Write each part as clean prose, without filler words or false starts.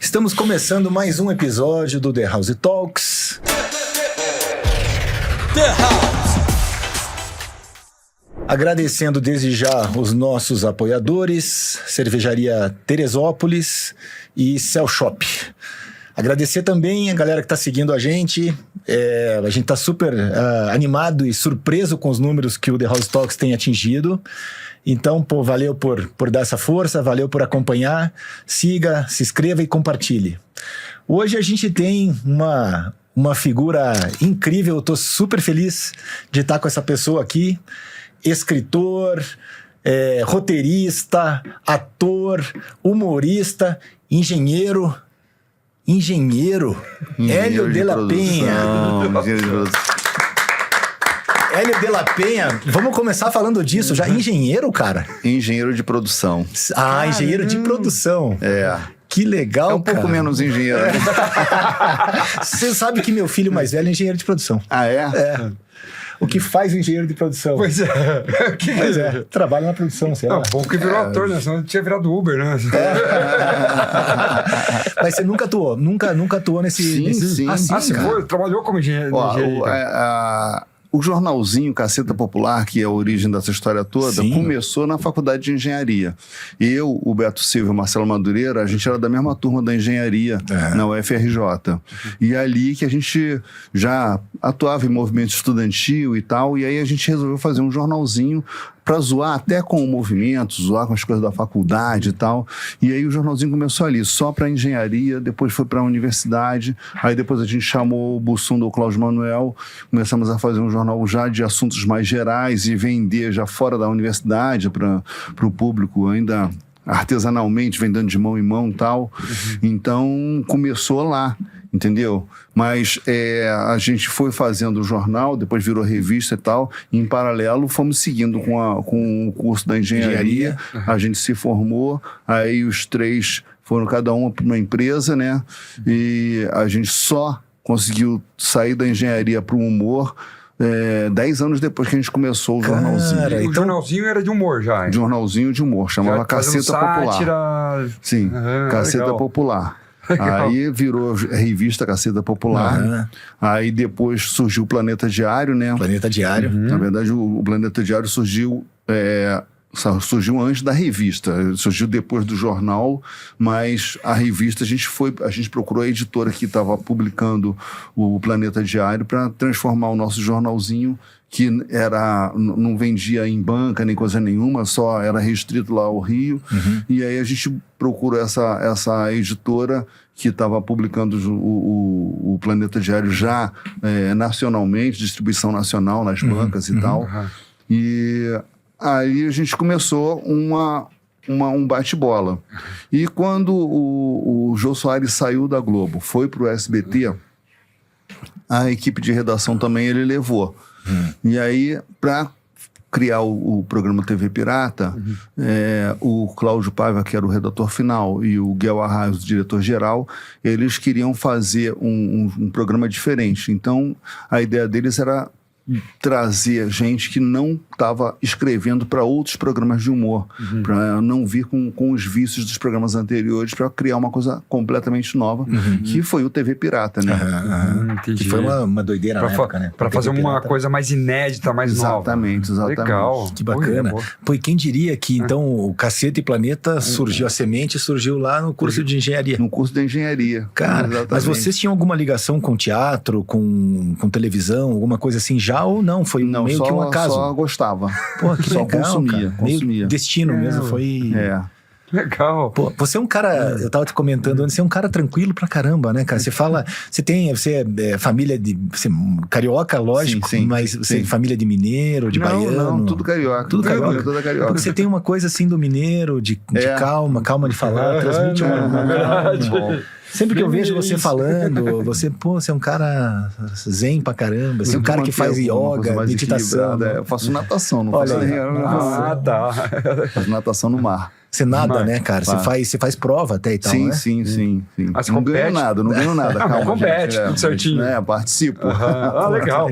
Estamos começando mais um episódio do The House Talks. The House. Agradecendo desde já os nossos apoiadores, Cervejaria Teresópolis e Cell Shop. Agradecer também a galera que está seguindo a gente. A gente está super animado e surpreso com os números que o The House Talks tem atingido. Então, valeu por dar essa força, valeu por acompanhar. Siga, se inscreva e compartilhe. Hoje a gente tem uma figura incrível. Eu estou super feliz de estar com essa pessoa aqui. Escritor, roteirista, ator, humorista, engenheiro Hélio de la Penha. Hélio de la Penha, vamos começar falando disso já. Engenheiro, cara? Engenheiro de produção. Engenheiro de produção. Que legal, cara. É um pouco menos engenheiro. Você sabe que meu filho mais velho é engenheiro de produção. É? O que faz o engenheiro de produção? Pois é. Trabalha na produção, sei lá. Bom que virou ator, né? Senão tinha virado Uber, né? Mas você nunca atuou? Nunca atuou nesse... Sim. Você trabalhou como engenheiro? O jornalzinho Caceta Popular, que é a origem dessa história toda, começou na faculdade de engenharia. Eu, o Beto Silva e o Marcelo Madureira, a gente era da mesma turma da engenharia na UFRJ. E é ali que a gente já atuava em movimento estudantil e tal, e aí a gente resolveu fazer um jornalzinho para zoar até com o movimento, zoar com as coisas da faculdade e tal. E aí o jornalzinho começou ali, só para engenharia, depois foi para a universidade, aí depois a gente chamou o Bussum do Cláudio Manuel, começamos a fazer um jornal já de assuntos mais gerais e vender já fora da universidade para o público ainda artesanalmente, vendendo de mão em mão e tal. Então começou lá. Entendeu? Mas a gente foi fazendo o jornal, depois virou revista e tal, e em paralelo fomos seguindo com o curso da engenharia. A gente se formou, aí os três foram cada um para uma empresa, né? E a gente só conseguiu sair da engenharia para o humor 10 anos depois que a gente começou o jornalzinho. Cara, o jornalzinho era de humor já, hein? Jornalzinho de humor, chamava Caceta Popular. Sátira... Sim, Caceta legal. Popular. Aí virou a revista Caceta Popular. Aí depois surgiu o Planeta Diário, né? Planeta Diário. Na verdade, o Planeta Diário surgiu antes da revista. Surgiu depois do jornal, mas a revista, a gente procurou a editora que estava publicando o Planeta Diário para transformar o nosso jornalzinho, que não vendia em banca nem coisa nenhuma, só era restrito lá ao Rio. E aí a gente procurou essa editora que estava publicando o Planeta Diário já nacionalmente, distribuição nacional nas bancas e tal. E aí a gente começou um bate-bola. E quando o Jô Soares saiu da Globo, foi para o SBT, a equipe de redação também ele levou. E aí, para criar o programa TV Pirata, o Cláudio Paiva, que era o redator final, e o Guel Arraes, o diretor-geral, eles queriam fazer um programa diferente. Então, a ideia deles era trazer gente que não estava escrevendo para outros programas de humor, para não vir com os vícios dos programas anteriores, para criar uma coisa completamente nova, que foi o TV Pirata, né? Que foi uma doideira na época, né? Para fazer uma coisa mais inédita, mais nova. Exatamente. Legal. Que bacana. Pô, e quem diria que, então, o Caceta e Planeta surgiu, a semente surgiu lá no curso de engenharia. No curso de engenharia. Cara, mas vocês tinham alguma ligação com teatro, com televisão, alguma coisa assim já ou não? Foi meio que um acaso? Só gostava. Pô, que só legal, consumia. Meio destino mesmo, foi... Legal. Pô, você é um cara, eu tava te comentando antes, você é um cara tranquilo pra caramba, né, cara? Você fala, você é família de... carioca, lógico, mas você é família de mineiro, de baiano? Não, tudo carioca. Tudo carioca. Tudo carioca. Porque você tem uma coisa assim do mineiro, de calma de falar, transmite uma... Sempre que eu vejo você falando, você é um cara zen pra caramba, você é um cara que faz yoga, meditação. Eu faço natação, não faço nem... Tá. Faço natação no mar. Você nada, Mas, né, cara? claro. Você faz prova até e tal, Sim, né? sim. Ah, você Não ganho compete? nada, Mas compete, gente, tudo certinho. Né, participo. Ah, legal.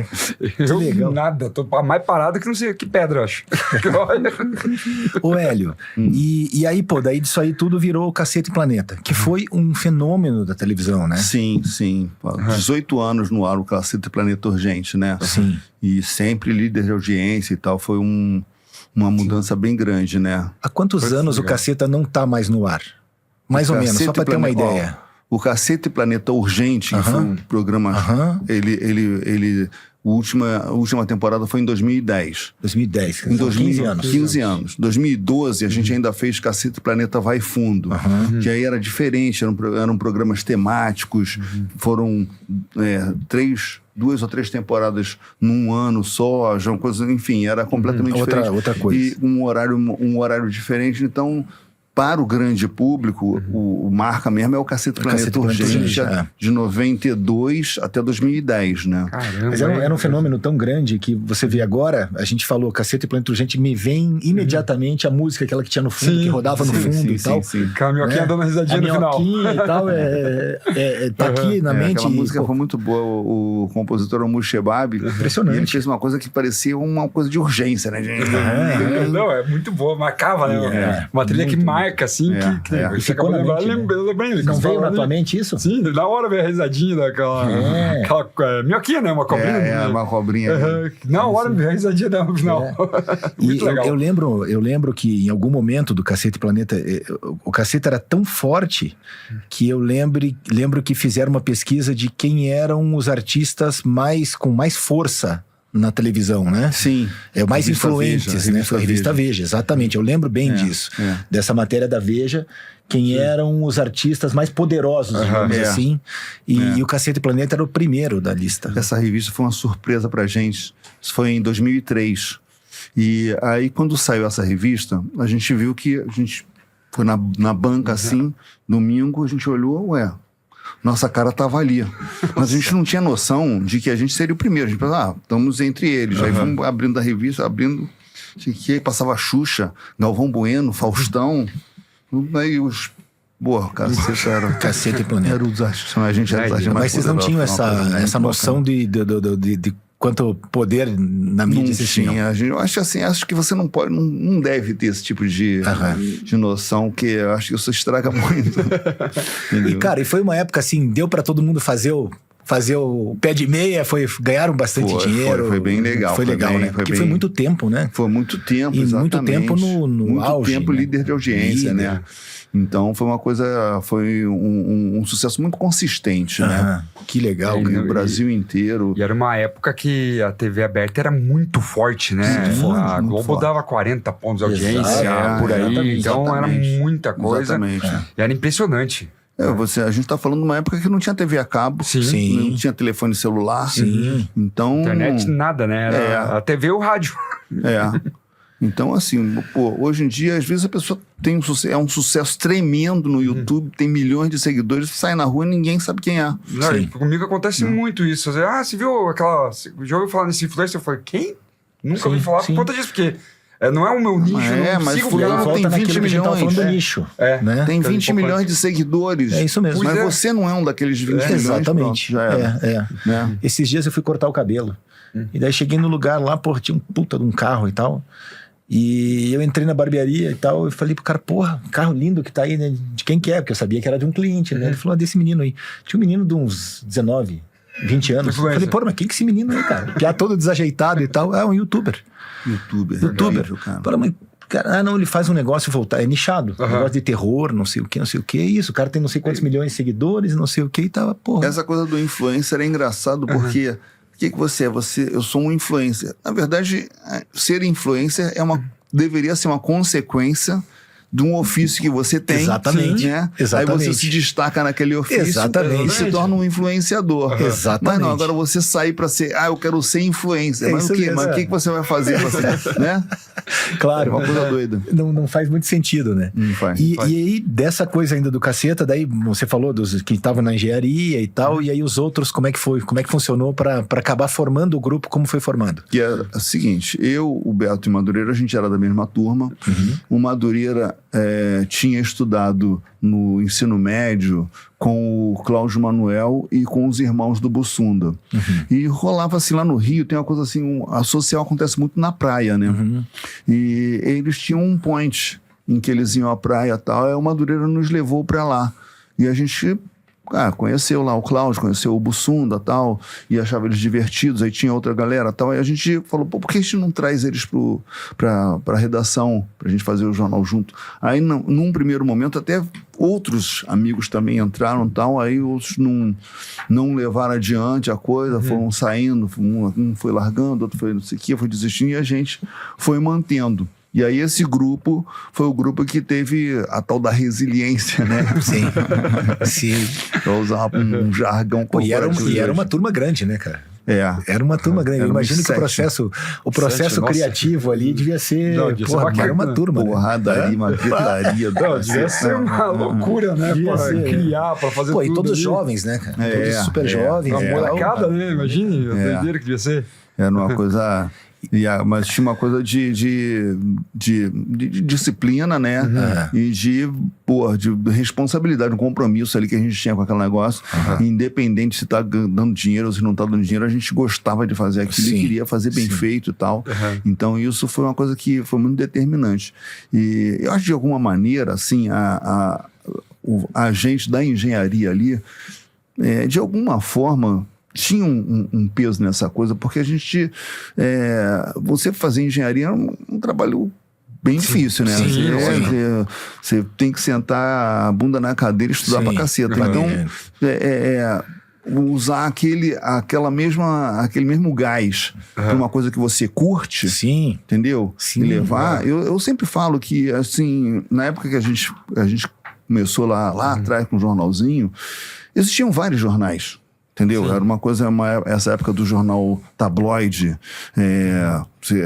Eu legal. nada, tô mais parado que não sei que pedra, eu acho. Olha. Ô, Hélio, e aí, pô, daí disso aí tudo virou o Cacete Planeta, que foi um fenômeno da televisão, né? Sim. 18 anos no ar, o Cacete Planeta Urgente, né? Sim. E sempre líder de audiência e tal. Foi uma mudança bem grande, né? Há quantos Foi anos o legal. Caceta não tá mais no ar? Mais ou menos, só Cacete pra ter uma Planeta- ideia. O Cacete Planeta Urgente, que foi um programa... A última temporada foi em 2010. 2010, Em 15 anos. 15 anos. 2012, a gente ainda fez Cacete Planeta Vai Fundo, que aí era diferente, eram programas temáticos, foram 2 ou 3 temporadas num ano só, já uma coisa, enfim, era completamente diferente. Outra coisa. E um horário diferente, então... Para o grande público, o marca mesmo é o Cacete Planeta Planeta Urgente, Urgente, de 92 até 2010, né? Caramba. Mas era um fenômeno tão grande que você vê agora, a gente falou Cacete Planeta Urgente, me vem imediatamente a música, aquela que tinha no fundo, Sim, que rodava no fundo e tal. Sim. Com a minhoquinha né? dando risadinha A no final. minhoquinha e tal, tá aqui na mente. Aquela música pô, foi muito boa. O compositor Omur Shebab, Impressionante. ele fez uma coisa que parecia uma coisa de urgência, né? Não, é muito boa, marcava, né? Uma trilha que marca, assim, que E você ficou acabou de na lembrar, mente, né? lembrei. Não veio na tua mente isso? Sim, na hora veio a risadinha daquela aquela minhoquinha, né? Uma cobrinha. né? Uma cobrinha. Na hora veio a risadinha dela no final. Muito E legal. eu lembro que em algum momento do Cacete Planeta, o Cacete era tão forte que eu lembro que fizeram uma pesquisa de quem eram os artistas com mais força na televisão, né? Sim. Mais Revista influentes, Veja, né? Foi a revista Veja, exatamente. Eu lembro bem disso. Dessa matéria da Veja, quem eram os artistas mais poderosos, digamos assim. E o Cacete Planeta era o primeiro da lista. Essa revista foi uma surpresa pra gente. Isso foi em 2003. E aí, quando saiu essa revista, a gente viu que a gente foi na banca, assim, domingo, a gente olhou, nossa cara tava ali. Mas a gente não tinha noção de que a gente seria o primeiro. A gente pensava, estamos entre eles. Aí fomos abrindo a revista, aí passava Xuxa, Galvão Bueno, Faustão. Aí os... Boa, Cacete era... Cacete Planeta. Era os artistas, a gente era os artistas Mas mais vocês não tinham poderosos, essa noção de quanto poder na mídia Não vocês tinham? tinha. Eu acho assim, acho que você não pode, não deve ter esse tipo de noção, que eu acho que isso estraga muito. E, cara, foi uma época assim, deu pra todo mundo fazer o pé de meia, ganharam bastante dinheiro. Foi bem legal. Foi legal, né? Porque foi muito tempo, né? Foi muito tempo, E exatamente. muito tempo no muito auge, tempo né? líder de audiência, né? Então foi uma coisa, foi um sucesso muito consistente, né? Que legal, No cara. Brasil inteiro. E era uma época que a TV aberta era muito forte, né? Sim, A muito Globo forte. dava 40 pontos de audiência Exato, por aí. exatamente, Então era muita coisa. Exatamente. E era impressionante. A gente tá falando de uma época que não tinha TV a cabo, Sim. não tinha telefone celular. Sim. Então... Internet, nada, né? Era a TV e o rádio. Então, assim, hoje em dia, às vezes a pessoa tem um sucesso tremendo no YouTube, tem milhões de seguidores, sai na rua e ninguém sabe quem é. Não, e comigo acontece muito isso. Você viu aquela... Já ouviu falar nesse influencer? Eu falei, quem? Nunca ouvi falar por conta disso, porque não é o meu nicho, eu não mas sigo fulano porque tem Volta 20 naquilo que a gente tava milhões. falando do nicho. Né? Tem Então, 20 milhões de seguidores. É isso mesmo. Mas Pois é. você não é um daqueles 20 milhões. Exatamente. Pronto, já era. Né? Esses dias eu fui cortar o cabelo. E daí cheguei no lugar lá, tinha um puta de um carro e tal. E eu entrei na barbearia e tal, e falei pro cara, porra, carro lindo que tá aí, né? De quem que é? Porque eu sabia que era de um cliente, né? Ele falou, desse menino aí. Tinha um menino de uns 19, 20 anos. Eu falei, porra, mas quem que é esse menino aí, cara? Que é todo desajeitado e tal. É um youtuber. YouTuber. Cara. Fala, mas, cara, não, ele faz um negócio voltar, é nichado. Negócio de terror, não sei o que. Isso, o cara tem não sei quantos milhões de seguidores, não sei o que, e tava, porra. Essa coisa do influencer é engraçado porque... O que você é? Eu sou um influencer. Na verdade, ser influencer deveria ser uma consequência de um ofício que você tem. Exatamente. Né? Exatamente. Aí você se destaca naquele ofício Exatamente. e se torna um influenciador. Exatamente. Mas não, agora você sair para ser... eu quero ser influencer. Mas isso o quê? mesmo, Mas o que você vai fazer? Né? Claro. É uma coisa doida. Não faz muito sentido, né? Não faz. E aí, dessa coisa ainda do Caceta, daí você falou dos que estavam na engenharia e tal, e aí os outros, como é que foi? Como é que funcionou para acabar formando o grupo, como foi formado? Que é o seguinte, eu, o Beto e o Madureira, a gente era da mesma turma. O Madureira tinha estudado no ensino médio com o Cláudio Manuel e com os irmãos do Bussunda. E rolava assim lá no Rio, tem uma coisa assim, a social acontece muito na praia, né? E eles tinham um point em que eles iam à praia e tal, e o Madureira nos levou para lá. E a gente conheceu lá o Cláudio, conheceu o Bussunda e tal, e achava eles divertidos, aí tinha outra galera e tal, e a gente falou, por que a gente não traz eles pra redação, pra gente fazer o jornal junto? Aí, num primeiro momento, até outros amigos também entraram e tal, aí outros não levaram adiante a coisa, foram saindo, um foi largando, outro foi não sei o que, foi desistindo, e a gente foi mantendo. E aí esse grupo foi o grupo que teve a tal da resiliência, né? Sim. Pra usar um jargão corporativo. E era uma turma grande, né, cara? Era uma turma grande. Eu imagino que o processo criativo ali devia ser... era uma turma. Porradaria, uma gritaria. Devia ser uma loucura, né? Pra criar, pra fazer tudo. E todos jovens, né, cara? Todos super jovens. Uma molecada, né? Imagine a doideira que devia ser. Era uma coisa... Mas tinha uma coisa de disciplina, né? E de responsabilidade, um compromisso ali que a gente tinha com aquele negócio. Independente se tá dando dinheiro ou se não tá dando dinheiro, a gente gostava de fazer aquilo e queria fazer bem feito e tal. Então isso foi uma coisa que foi muito determinante. E eu acho que de alguma maneira, assim, a gente da engenharia ali, de alguma forma... tinha um peso nessa coisa, porque a gente... você fazer engenharia é um trabalho bem difícil, né? Você tem que sentar a bunda na cadeira e estudar pra caceta. Então, usar aquele mesmo gás pra uma coisa que você curte, entendeu? E levar... Eu sempre falo que, assim, na época que a gente começou lá atrás com o jornalzinho, existiam vários jornais. Entendeu? Era uma coisa, essa época do jornal tabloide,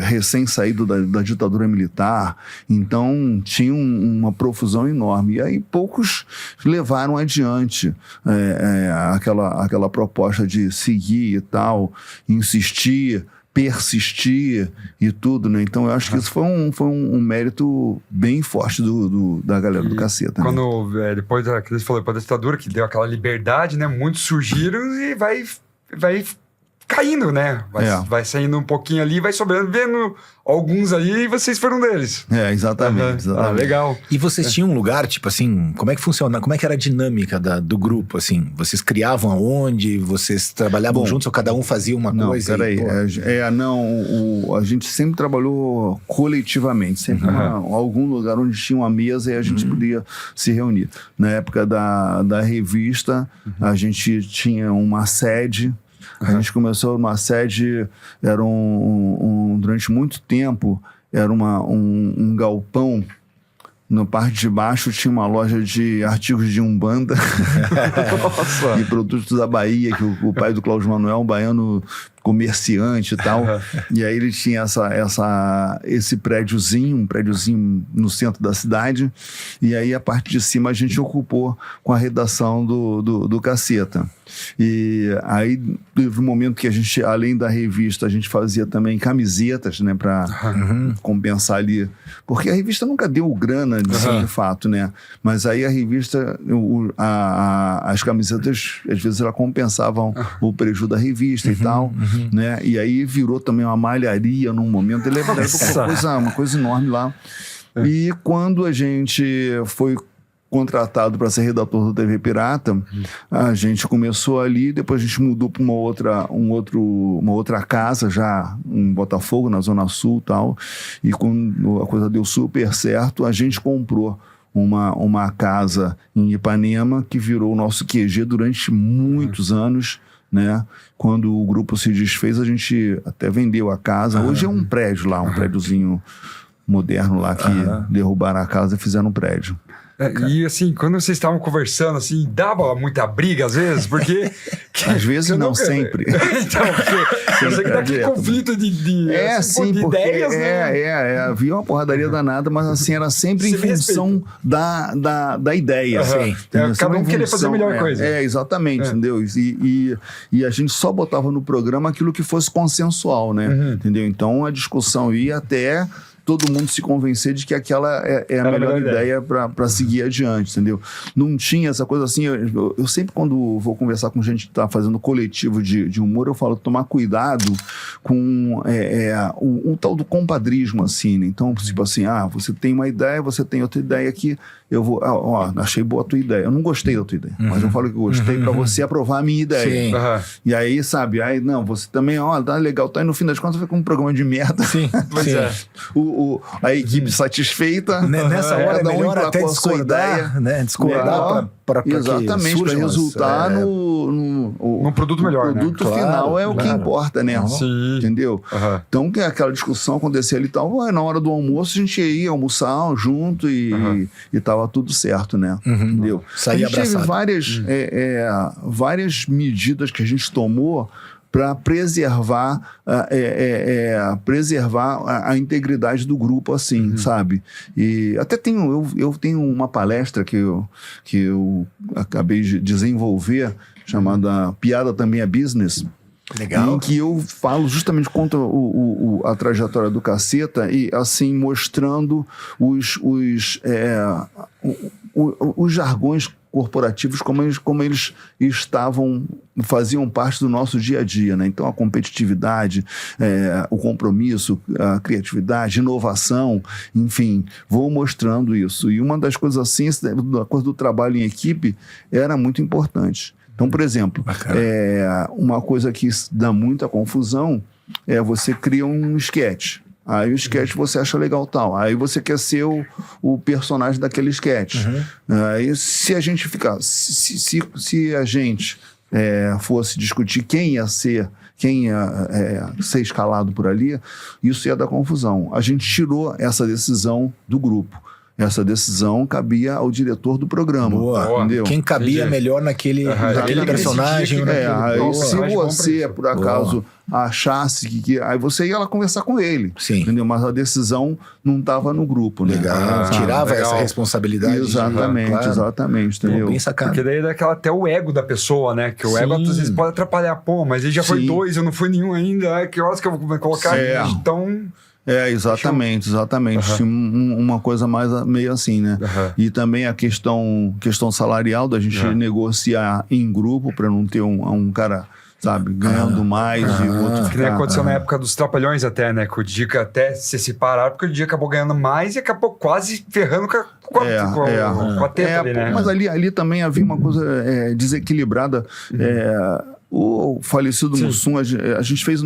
recém-saído da ditadura militar, então tinha uma profusão enorme. E aí poucos levaram adiante aquela proposta de seguir e tal, insistir, persistir e tudo, né? Então eu acho que isso foi um mérito bem forte da galera do Caceta. Quando, depois da ditadura, que deu aquela liberdade, né? Muitos surgiram e vai caindo, né? Vai saindo um pouquinho ali, vai sobrando, vendo alguns ali, e vocês foram deles. Exatamente. Legal. E vocês tinham um lugar, tipo assim, como é que funciona? Como é que era a dinâmica do grupo, assim? Vocês criavam aonde? Vocês trabalhavam juntos ou cada um fazia uma coisa? Peraí. A gente sempre trabalhou coletivamente, sempre algum lugar onde tinha uma mesa e a gente podia se reunir. Na época da revista, a gente tinha uma sede. A gente começou numa sede, era durante muito tempo, era um galpão. Na parte de baixo tinha uma loja de artigos de Umbanda e produtos da Bahia, que o pai do Cláudio Manuel, um baiano comerciante e tal. E aí ele tinha esse prédiozinho, um prédiozinho no centro da cidade. E aí a parte de cima a gente ocupou com a redação do Caceta. E aí teve um momento que a gente, além da revista, a gente fazia também camisetas, né, para compensar ali, porque a revista nunca deu grana de fato, né, mas aí a revista, as camisetas às vezes elas compensavam o prejuízo da revista e tal, né, e aí virou também uma malharia num momento, ele uma coisa enorme lá. E quando a gente foi contratado para ser redator do TV Pirata, a gente começou ali, depois a gente mudou para uma outra casa já em Botafogo, na Zona Sul e tal, e quando a coisa deu super certo, a gente comprou uma casa em Ipanema que virou o nosso QG durante muitos anos, né? Quando o grupo se desfez, a gente até vendeu a casa. Hoje é um prédio lá, um prédiozinho moderno lá, que derrubaram a casa e fizeram um prédio. E assim, quando vocês estavam conversando, assim, dava muita briga às vezes, porque... às vezes não, sempre. Então, porque eu sei que tá aquele conflito de ideias, né? Havia uma porradaria danada, mas assim, era sempre em função da ideia. Cada um queria fazer a melhor coisa. Exatamente, entendeu? E a gente só botava no programa aquilo que fosse consensual, né? Entendeu? Então a discussão ia até todo mundo se convencer de que aquela é a melhor ideia para seguir adiante, entendeu? Não tinha essa coisa assim, eu sempre quando vou conversar com gente que está fazendo coletivo de humor, eu falo tomar cuidado com um tal do compadrismo, assim, né? Então, tipo assim, você tem uma ideia, você tem outra ideia aqui, eu vou, achei boa a tua ideia, eu não gostei da tua ideia, mas eu falo que eu gostei para você aprovar a minha ideia. E aí, sabe, não, você também, tá legal, tá, e no fim das contas foi com um programa de merda. Sim, a equipe satisfeita. Nessa hora é melhor até discordar, né? Discordar para exatamente, para resultar num produto melhor, o produto final é o que importa, né? Sim. Entendeu? Então, que aquela discussão acontecia ali e tal, na hora do almoço a gente ia almoçar junto e tava tudo certo, né? Entendeu? Saía a gente abraçado. teve várias medidas que a gente tomou para preservar a integridade do grupo, assim, sabe? E até eu tenho uma palestra que eu acabei de desenvolver, chamada Piada Também é Business. Legal. Em que eu falo justamente contra a trajetória do Caceta e, assim, mostrando os jargões corporativos como eles faziam parte do nosso dia a dia, né? Então a competitividade, o compromisso, a criatividade, inovação, enfim, vou mostrando isso. E uma das coisas assim, a coisa do trabalho em equipe era muito importante. Então, por exemplo, uma coisa que dá muita confusão é você cria um sketch. Aí o sketch você acha legal tal. Aí você quer ser o personagem daquele sketch. Aí se a gente se a gente fosse discutir quem ia ser escalado por ali, isso ia dar confusão. A gente tirou essa decisão do grupo. Essa decisão cabia ao diretor do programa. Boa. Entendeu? Quem cabia melhor naquele personagem. Se você, por acaso, achasse que... Aí você ia lá conversar com ele. Sim. Entendeu? Mas a decisão não estava no grupo, né? Legal. Tirava essa responsabilidade. Exatamente. Entendeu? Bem sacado. Porque daí dá até o ego da pessoa, né? Que o ego às vezes pode atrapalhar. Pô, mas ele já foi 2, eu não fui nenhum ainda. Que horas que eu vou colocar? Então... Exatamente. Uma coisa mais meio assim, né? E também a questão salarial da gente negociar em grupo para não ter um cara, sabe, ganhando mais e o outro ficar... Que nem aconteceu na época dos Trapalhões até, né? Que o Dica até se separaram porque o Dica acabou ganhando mais e acabou quase ferrando com a teta ali, né? Mas ali também havia uma coisa desequilibrada. O falecido Mussum, a gente fez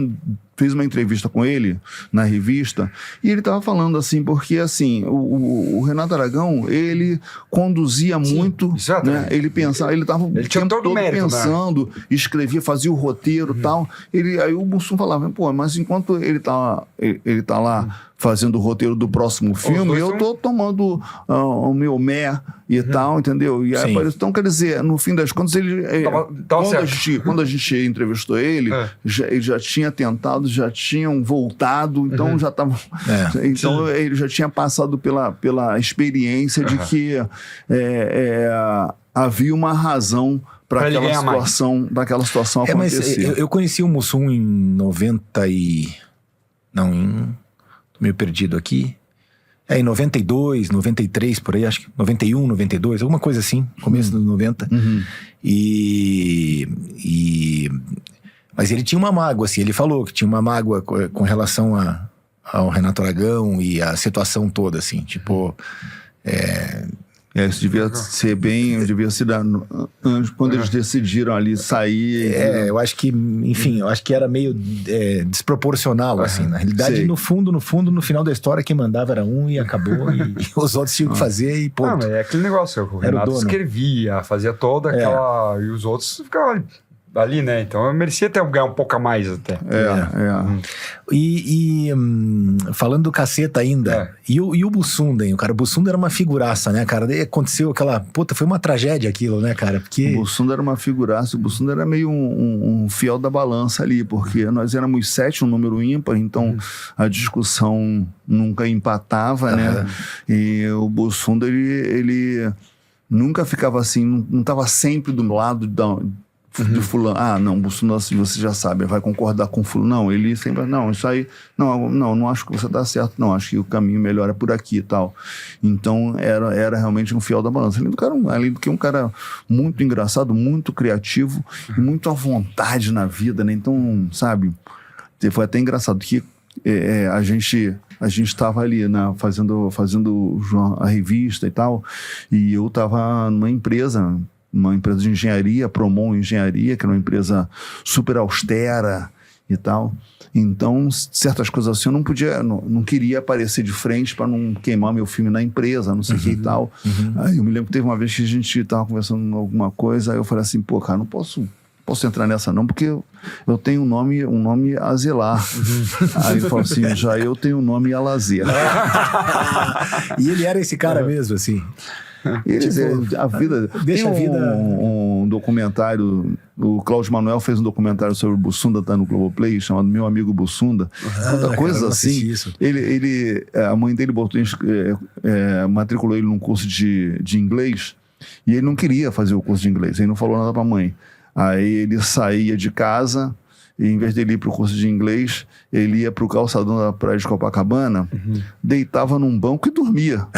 uma entrevista com ele na revista e ele estava falando assim, porque assim, o Renato Aragão, ele conduzia muito, né? Ele pensava, ele estava o tempo todo mérito, pensando, né? Escrevia, fazia o roteiro e tal. Aí o Mussum falava, pô, mas enquanto ele tá lá fazendo o roteiro do próximo filme, eu tô tomando o meu mé e tal, entendeu? E aí, então, quer dizer, no fim das contas, quando a gente entrevistou ele, ele já tinha tentado, já tinham voltado, então já estavam... Então, ele já tinha passado pela experiência de que havia uma razão para aquela situação acontecer. Mas eu conheci o Mussum em 90 e... Não, tô meio perdido aqui. Em 92, 93, por aí, acho que 91, 92, alguma coisa assim, começo dos 90. Mas ele tinha uma mágoa, assim, ele falou que tinha uma mágoa com relação ao Renato Aragão e a situação toda, assim, tipo... Isso devia ser devia ser quando eles decidiram ali sair. Eu acho que, enfim, eu acho que era meio desproporcional, assim. Na realidade, no fundo, no final da história, quem mandava era um e acabou, e os outros tinham que fazer e ponto. Não, mas é aquele negócio, o Renato escrevia, fazia toda aquela... E os outros ficavam ali, né? Então eu merecia até ganhar um pouco a mais até. Falando do Caceta ainda, e o Bussunda, cara, o Bussunda era uma figuraça, né, cara? Daí aconteceu aquela... Puta, foi uma tragédia aquilo, né, cara? Porque... O Bussunda era uma figuraça, o Bussunda era meio um fiel da balança ali, porque nós éramos 7, um número ímpar, então a discussão nunca empatava, né? E o Bussunda, ele nunca ficava assim, não estava sempre do lado de fulano. Ah, não, Bussunda, você já sabe, vai concordar com fulano. Não, ele sempre, não, isso aí, não acho que você tá certo, não, acho que o caminho melhor é por aqui e tal. Então, era realmente um fiel da balança. Além do que um cara muito engraçado, muito criativo e muito à vontade na vida, né? Então, sabe, foi até engraçado que a gente estava ali, né, fazendo a revista e tal, e eu estava numa empresa de engenharia, Promon Engenharia, que era uma empresa super austera e tal. Então, certas coisas assim, eu não queria aparecer de frente para não queimar meu filme na empresa, não sei o que e tal. Aí eu me lembro que teve uma vez que a gente estava conversando alguma coisa, aí eu falei assim, pô, cara, não posso entrar nessa não, porque eu tenho um nome a zelar. Aí ele falou assim, já eu tenho um nome a lazer. E ele era esse cara mesmo, assim? A vida... Deixa a vida... Um documentário, o Cláudio Manuel fez um documentário sobre o Bussunda, tá no Globoplay, chamado Meu Amigo Bussunda. Outra coisa assim, a mãe dele matriculou ele num curso de inglês, e ele não queria fazer o curso de inglês, ele não falou nada pra mãe. Aí ele saía de casa e, em vez dele ir para o curso de inglês, ele ia para o calçadão da praia de Copacabana, deitava num banco e dormia.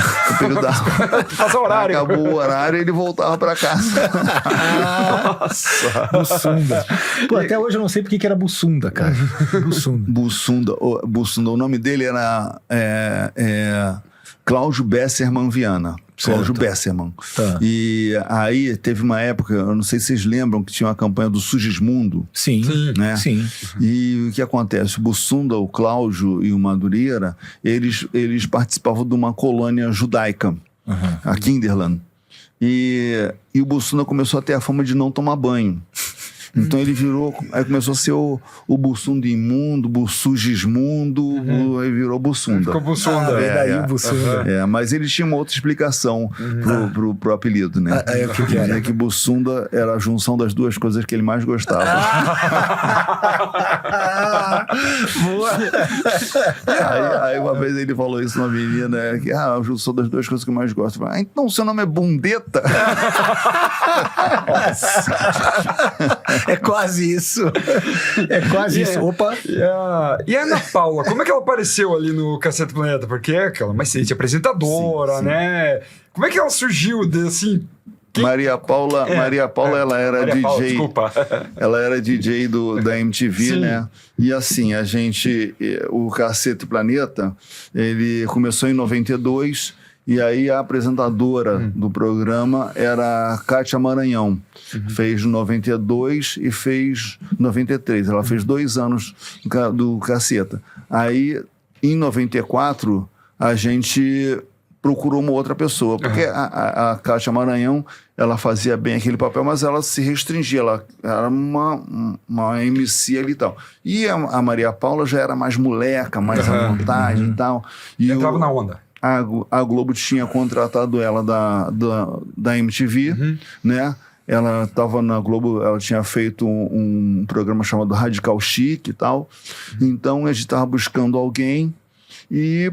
Passa o horário. Acabou o horário e ele voltava para casa. Nossa. Bussunda. Pô, até hoje eu não sei porque que era Bussunda, cara. Bussunda. O nome dele era Cláudio Besserman Viana. Cláudio Besserman. Tá. E aí teve uma época, eu não sei se vocês lembram, que tinha uma campanha do Sugismundo. Sim, né? Sim. E o que acontece? O Bussunda, o Cláudio e o Madureira, eles participavam de uma colônia judaica, a Kinderland. E o Bussunda começou a ter a fama de não tomar banho. Então ele aí começou a ser o Bussunda imundo, Bussugismundo, aí virou Bussunda. Ficou Bussunda. Daí o Bussunda. Mas ele tinha uma outra explicação pro apelido, né? O que era? Que Bussunda era a junção das duas coisas que ele mais gostava. Boa! Aí uma vez ele falou isso numa menina, que a junção das duas coisas que eu mais gosto. Eu falei, então seu nome é Bundeta? É quase isso. Isso. Opa! E a Ana Paula, como é que ela apareceu ali no Cacete Planeta? Porque é aquela uma excelente apresentadora, né? Como é que ela surgiu assim? Maria Paula, ela era Maria DJ. Paula, desculpa. Ela era DJ da MTV, Sim. né? E assim, o Cacete Planeta, ele começou em 92. E aí a apresentadora do programa era a Kátia Maranhão. Fez 92 e fez 93. Ela fez 2 anos do Caceta. Aí, em 94, a gente procurou uma outra pessoa. Porque a Kátia Maranhão, ela fazia bem aquele papel, mas ela se restringia. Ela era uma MC ali e tal. E a Maria Paula já era mais moleca, mais à vontade e tal. E entrava na onda. A Globo tinha contratado ela da MTV, né? Ela estava na Globo, ela tinha feito um programa chamado Radical Chic e tal. Então a gente estava buscando alguém e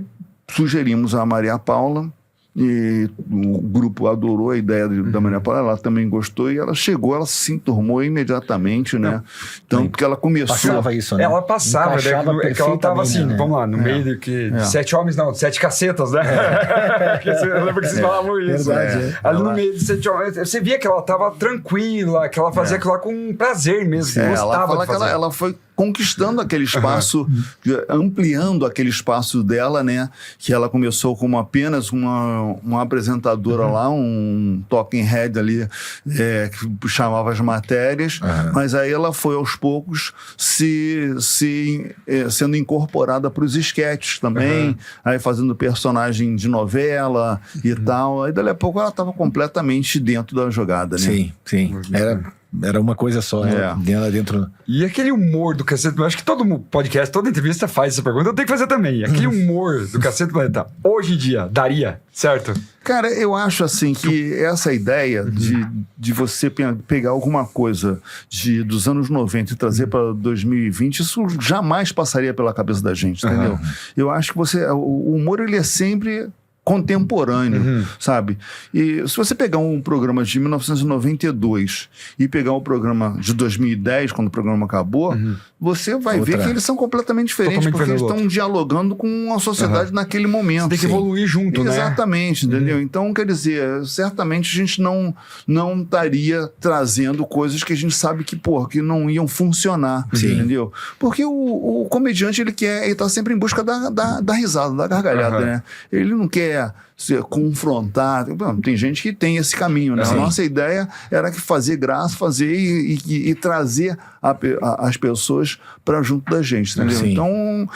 sugerimos a Maria Paula. E o grupo adorou a ideia da Maria Paula, ela também gostou e ela chegou, ela se enturmou imediatamente, né? Então, porque ela começou... Passava isso, né? Ela passava, né? Que ela tava assim, né? vamos lá, no meio de 7 homens, não, 7 cacetas, né? Eu lembro que vocês falavam isso. Verdade, Ali no meio de 7 homens, você via que ela tava tranquila, que ela fazia aquilo lá com prazer mesmo, que gostava de fazer. Ela foi conquistando aquele espaço, ampliando aquele espaço dela, né? Que ela começou como apenas uma apresentadora lá, um talking head ali, que chamava as matérias, mas aí ela foi aos poucos sendo incorporada para os esquetes também, aí fazendo personagem de novela e tal. Aí dali a pouco ela estava completamente dentro da jogada, né? Sim. Era uma coisa só, né? Dentro... E aquele humor do Cacete, eu acho que todo podcast, toda entrevista faz essa pergunta, eu tenho que fazer também. Aquele humor do Cacete Planeta, hoje em dia, daria, certo? Cara, eu acho assim que essa ideia de você pegar alguma coisa dos anos 90 e trazer para 2020, isso jamais passaria pela cabeça da gente, entendeu? Eu acho que o humor, ele é sempre contemporâneo, sabe? E se você pegar um programa de 1992 e pegar o programa de 2010, quando o programa acabou, você vai ver que eles são completamente diferentes, porque eles estão dialogando com a sociedade naquele momento. Você tem que evoluir junto, né? Exatamente, entendeu? Então, quer dizer, certamente a gente não estaria trazendo coisas que a gente sabe que não iam funcionar, entendeu? Porque o comediante, ele tá sempre em busca da risada, da gargalhada, né? Ele não quer se confrontar. Tem gente que tem esse caminho, né? A nossa ideia era que fazer graça, fazer e trazer as pessoas para junto da gente, entendeu? Então,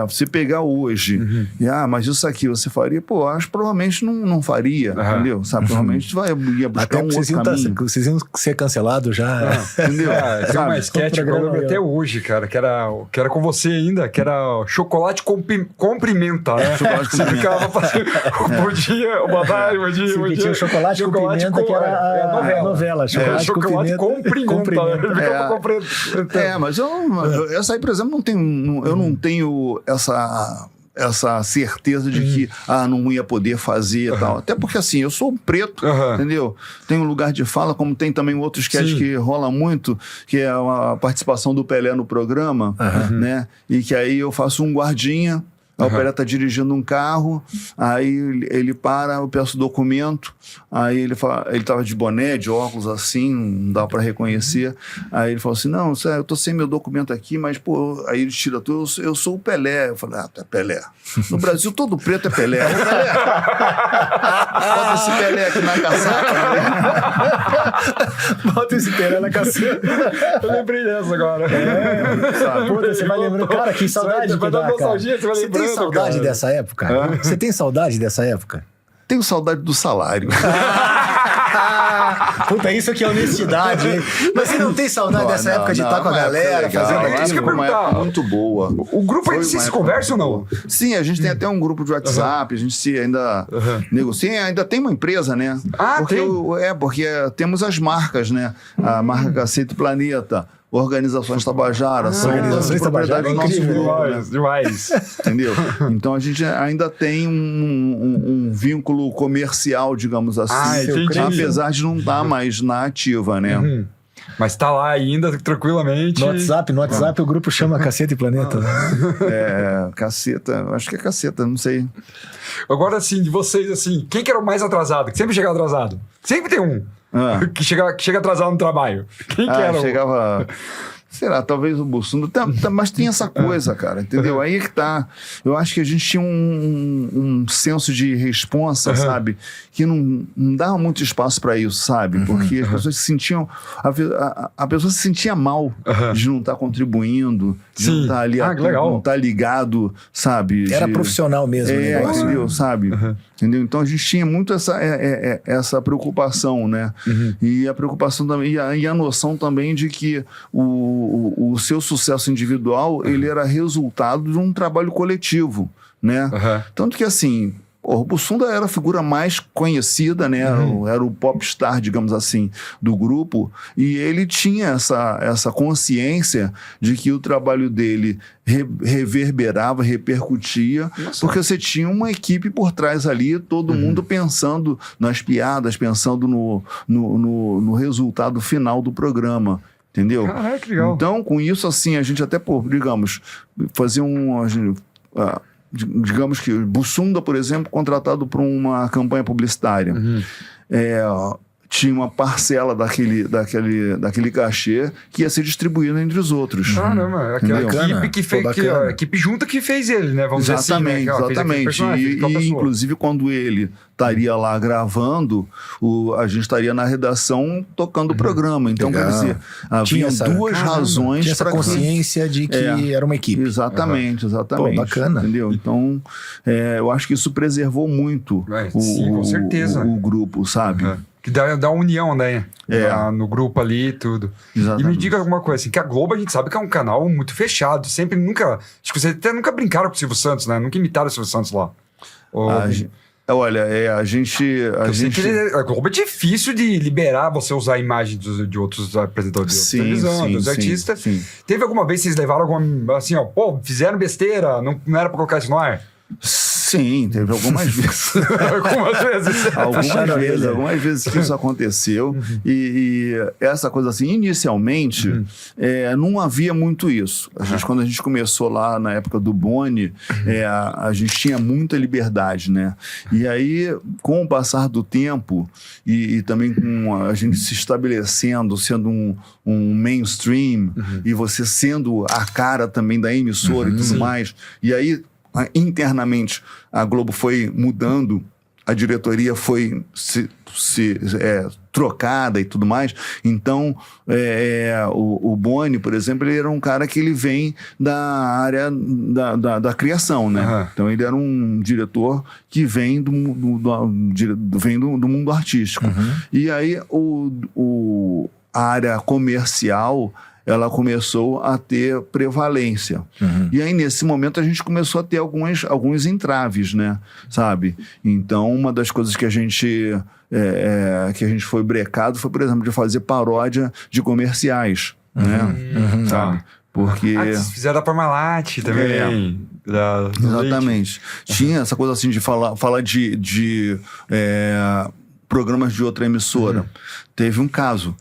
você pegar hoje mas isso aqui você faria? Acho que provavelmente não faria, entendeu? Sabe? Provavelmente ia buscar até outro caminho. Vocês iam ser cancelados já. Entendeu? Tem uma sketch que eu lembro até hoje, cara, que era com você ainda, que era chocolate cumprimenta, né? Chocolate você ficava fazendo bom dia, boa tarde, bom dia, bom dia. Tinha o chocolate cumprimenta, que era a novela. Chocolate cumprimenta. Mas essa aí, por exemplo, eu não tenho essa certeza de que não ia poder fazer e tal. Até porque, assim, eu sou um preto, entendeu? Tem um lugar de fala, como tem também outros sketches que rola muito, que é a participação do Pelé no programa, né? E que aí eu faço um guardinha. O Pelé tá dirigindo um carro, aí ele para, eu peço documento, aí ele fala, ele tava de boné, de óculos assim, não dá para reconhecer, aí ele falou assim, não, eu tô sem meu documento aqui, mas aí ele tira tudo, eu sou o Pelé. Eu falei, tu é Pelé. No Brasil todo preto é Pelé. Pelé. Bota esse Pelé aqui na caçapa. Bota esse Pelé na caçapa. Eu lembrei dessa agora. Puta, você vai lembrando, cara, que saudade que dá, cara. Você tem saudade dessa época? Você tem saudade dessa época? Tenho saudade do salário. Puta, isso aqui é honestidade, hein? Mas você não tem saudade dessa época de estar com a galera, fazendo isso que eu uma época muito boa. O grupo aí, vocês se conversam ou não? Sim, a gente tem até um grupo de WhatsApp, a gente ainda negocia, ainda tem uma empresa, né? Porque temos as marcas, né? A marca Cacete Planeta, Organizações Tabajara, são propriedades do nosso grupo, demais. Entendeu? Então a gente ainda tem um vínculo comercial, digamos assim, apesar de não estar mais na ativa, né? Mas tá lá ainda, tranquilamente. No WhatsApp o grupo chama Caceta e Planeta. Caceta, acho que é Caceta, não sei. Agora, assim, de vocês, assim, quem que era o mais atrasado? Que sempre chega atrasado? Sempre tem um. Que chega atrasado no trabalho. Quem que era? Chegava... Sei lá, talvez o Bussunda, mas tem essa coisa, cara, entendeu? Aí é que tá. Eu acho que a gente tinha um senso de responsa, sabe? Que não dava muito espaço pra isso, sabe? Porque as pessoas se sentiam... A pessoa se sentia mal de não estar contribuindo, de não estar ali, não estar ligado, sabe? Era profissional mesmo. Entendeu? Sabe? Entendeu? Então a gente tinha muito essa preocupação, né? E a preocupação também, e a noção também de que o seu sucesso individual, ele era resultado de um trabalho coletivo, né? Tanto que, assim, o Bussunda era a figura mais conhecida, né? Era o popstar, digamos assim, do grupo, e ele tinha essa consciência de que o trabalho dele reverberava, repercutia, porque você tinha uma equipe por trás ali, todo mundo pensando nas piadas, pensando no resultado final do programa. Entendeu? Caraca, que legal. Então, com isso, assim, a gente até, digamos, fazia digamos que Bussunda, por exemplo, contratado para uma campanha publicitária. Tinha uma parcela daquele cachê que ia ser distribuído entre os outros. Caramba, aquela equipe que fez, a equipe junta que fez ele, né? Vamos dizer assim, né? Exatamente. E inclusive, quando ele estaria lá gravando, a gente estaria na redação tocando o programa. Então, quer dizer, havia duas razões. Tinha essa consciência de que era uma equipe. Exatamente. Pô, bacana. Entendeu? Então, eu acho que isso preservou muito com certeza. O grupo, sabe? Que dá união, né? No grupo ali e tudo. Exatamente. E me diga alguma coisa, assim, que a Globo a gente sabe que é um canal muito fechado. Sempre nunca... Acho que vocês até nunca brincaram com o Silvio Santos, né? Nunca imitaram o Silvio Santos lá. Olha, a gente... A Globo é difícil de liberar você usar a imagem de outros apresentadores de televisão, dos artistas. Sim. Teve alguma vez que vocês levaram alguma... Assim, fizeram besteira, não era pra colocar isso no ar? Sim, teve algumas vezes. Algumas vezes que isso aconteceu. E essa coisa assim, inicialmente, não havia muito isso. Quando a gente começou lá na época do Boni, a gente tinha muita liberdade, né? E aí, com o passar do tempo e também com a gente se estabelecendo, sendo um mainstream, e você sendo a cara também da emissora e tudo mais, e aí internamente a Globo foi mudando, a diretoria foi trocada e tudo mais. Então o Boni, por exemplo, ele era um cara que ele vem da área da criação, né? Então ele era um diretor que vem do mundo artístico. E aí a área comercial, ela começou a ter prevalência. E aí, nesse momento, a gente começou a ter alguns entraves, né? Sabe? Então, uma das coisas que a gente foi brecado foi, por exemplo, de fazer paródia de comerciais, né? Sabe? Porque... fizeram a Parmalat também. Exatamente. Tinha essa coisa assim de falar de programas de outra emissora. Teve um caso,